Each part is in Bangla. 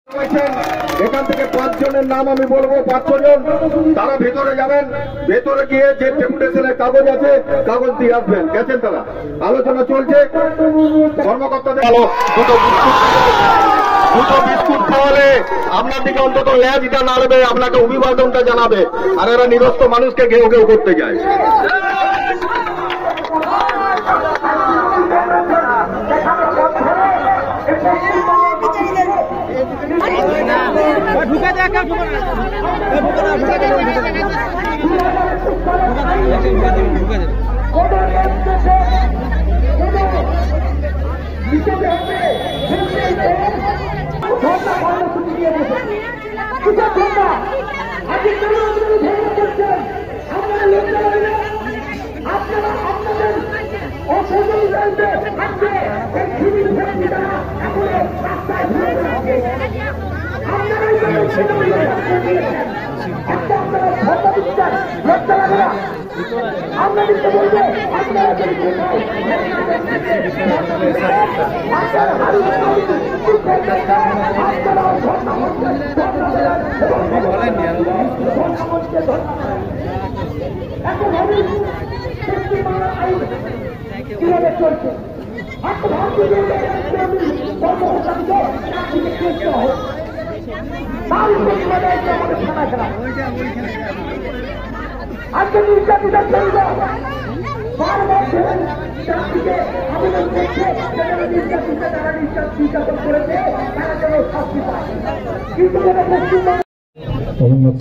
এখান থেকে 5 জনের নাম আমি বলবো, 5 জন তারা ভেতরে যাবেন, ভেতরে গিয়ে যে ডেপুটেশনের কাগজ আছে কাগজ দিয়ে আসবেন। গেছেন তারা, আলোচনা চলছে কর্মকর্তাদের। দুটো বিস্কুট খাওয়ালে আপনার দিকে অন্তত ল্যাজটা নাড়বে, আপনাকে অভিবাদনটা জানাবে, আর এরা নিরস্ত মানুষকে ঘেউ ঘেউ করতে যায়।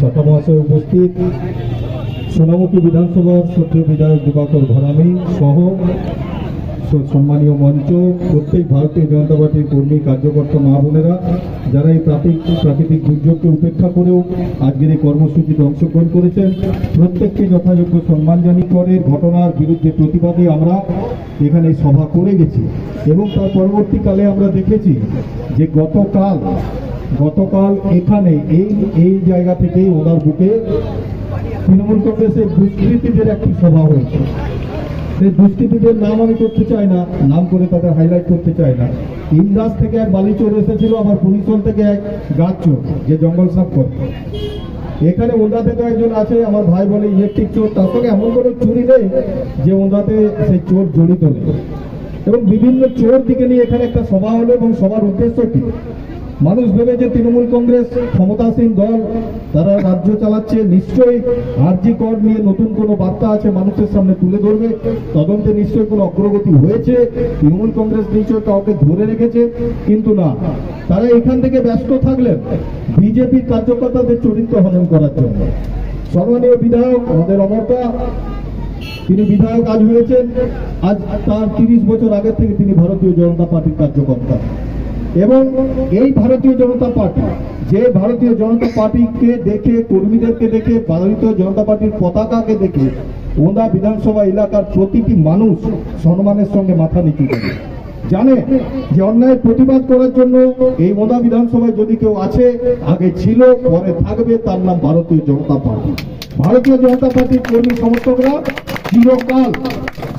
ছাত্র মহাশয় উপস্থিত, সোনামুখী বিধানসভার শ্রদ্ধেয় বিধায়ক দিবাকর ঘরামি সহ সম্মানীয় মঞ্চ, প্রত্যেক ভারতীয় জনতা পার্টির কর্মী কার্যকর্তা মা বোনেরা, যারা এই প্রাকৃতিক দুর্যোগকে উপেক্ষা করেও আজকের এই কর্মসূচিতে অংশগ্রহণ করেছেন, প্রত্যেককে যথাযোগ্য সম্মান জানিয়ে পরের ঘটনার বিরুদ্ধে প্রতিবাদে আমরা এখানে সভা করে গেছি। এবং তার পরবর্তীকালে আমরা দেখেছি যে গতকাল এখানে এই জায়গা থেকে ওনার বুকে তৃণমূল কংগ্রেসের দুষ্কৃতীদের একটি সভা হয়েছে। সেই দুষ্কৃতীদের নাম আমি করতে চাই না, নাম করে তাদের হাইলাইট করতে চাই না। ইন্দাস থেকে এক বালিচোর এসেছিল, আবার পুলিশল থেকে এক গাছ চোর, যে জঙ্গল সাফ করে। এখানে ওন্দা থেকে একজন আছে, আমার ভাই বলে ইলেকট্রিক চোর, তার সঙ্গে এমন কোনো চুরি নেই যে ওন্দাতে সেই চোর জড়িত নেই। এবং বিভিন্ন চোর দিকে নিয়ে এখানে একটা সভা হলো, এবং সবার উদ্দেশ্য কি? মানুষ ভেবে যে তৃণমূল কংগ্রেস ক্ষমতাসীন দল, তারা রাজ্য চালাচ্ছে, নিশ্চয়ই আরজি কর নিয়ে নতুন কোনো বার্তা আছে মানুষের সামনে তুলে ধরবে, তদন্তে নিশ্চয়ই কোনো অগ্রগতি হয়েছে, তৃণমূল কংগ্রেস নিশ্চয়ই কাউকে ধরে রেখেছে। কিন্তু না, তারা এখান থেকে ব্যস্ত থাকলেন বিজেপির কার্যকর্তাদের চরিত্র হনন করার জন্য। সম্মানীয় বিধায়ক আমাদের অমরদা, তিনি বিধায়ক আজ হয়েছেন, আজ তার 30 বছর আগের থেকে তিনি ভারতীয় জনতা পার্টির কার্যকর্তা। এবং এই ভারতীয় জনতা পার্টি, যে ভারতীয় জনতা পার্টিকে দেখে, কর্মীদেরকে দেখে, ভারতীয় জনতা পার্টির পতাকাকে দেখে ওন্দা বিধানসভা এলাকার প্রতিটি মানুষ সম্মানের সঙ্গে মাথা নিচু করে জানে যে অন্যায়ের প্রতিবাদ করার জন্য এই ওন্দা বিধানসভায় যদি কেউ আছে, আগে ছিল, পরে থাকবে, তার নাম ভারতীয় জনতা পার্টি। ভারতীয় জনতা পার্টির কর্মী সমর্থকরা চিরকাল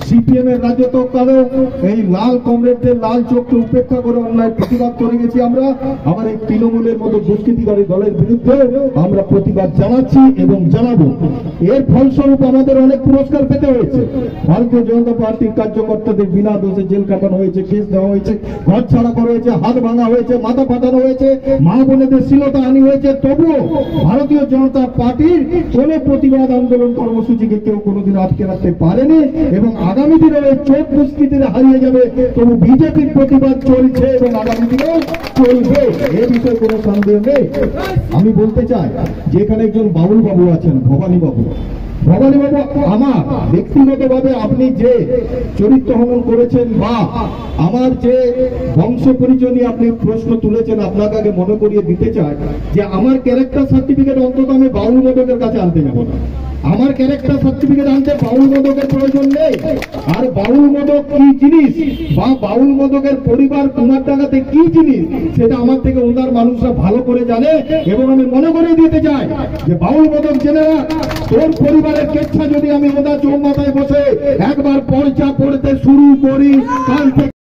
সিপিএম এর রাজত্বকালেও এই লাল কমরেডদের লাল চোখকে উপেক্ষা করে অন্যায় প্রতিবাদ করে গেছি আমরা। আবার এই তৃণমূলের মতো দুষ্কৃতিকারী দলের বিরুদ্ধে আমরা প্রতিবাদ জানাচ্ছি এবং জানাবো। এর ফলস্বরূপ আমাদের অনেক পুরস্কার পেতে হয়েছে। ভারতীয় জনতা পার্টির কার্যকর্তাদের বিনা দোষে জেল কাটানো হয়েছে, কেস দেওয়া হয়েছে, ঘর ছাড়া করা হয়েছে, হাত ভাঙা হয়েছে, মাথা ফাটানো হয়েছে, মা বোনেদের শ্লীলতা হানি হয়েছে। তবুও ভারতীয় জনতা পার্টির কোন প্রতিবাদ আন্দোলন কর্মসূচিকে কেউ কোনোদিন আটকে রাখতে পারেনি, এবং আগামী দিনে চোর দুষ্কৃতীরা হারিয়ে যাবে, তবু বিজেপির প্রতিবাদ চলছে এবং আগামী দিনেও চলবে, এ বিষয়ে কোনো সন্দেহ নেই। আমি বলতে চাই যে এখানে একজন বাবুল বাবু আছেন, ভবানী বাবু, আমার ব্যক্তিগতভাবে আপনি যে চরিত্র হনন করেছেন বা আমার যে বংশ পরিচয় নিয়ে আপনি প্রশ্ন তুলেছেন, আপনাকে আগে মনে করিয়ে দিতে চাই যে আমার ক্যারেক্টার সার্টিফিকেট অন্তত আমি বাউল মদকের কাছে আনতে যাব না। আমার ক্যারেক্টার সার্টিফিকেট আনতে বাউল মদকের প্রয়োজন নেই। আর বাউল মদক কি জিনিস বা বাউল মদকের পরিবার কুমার ডাকাতে কি জিনিস, সেটা আমার থেকে ওনার মানুষরা ভালো করে জানে। এবং আমি মনে করে দিতে চাই যে বাউল মদক জেনেরা, তোর পরিবারের কেচ্ছা যদি আমি ওনার চৌমাথায় বসে একবার পর্চা পড়তে শুরু করি, কাল থেকে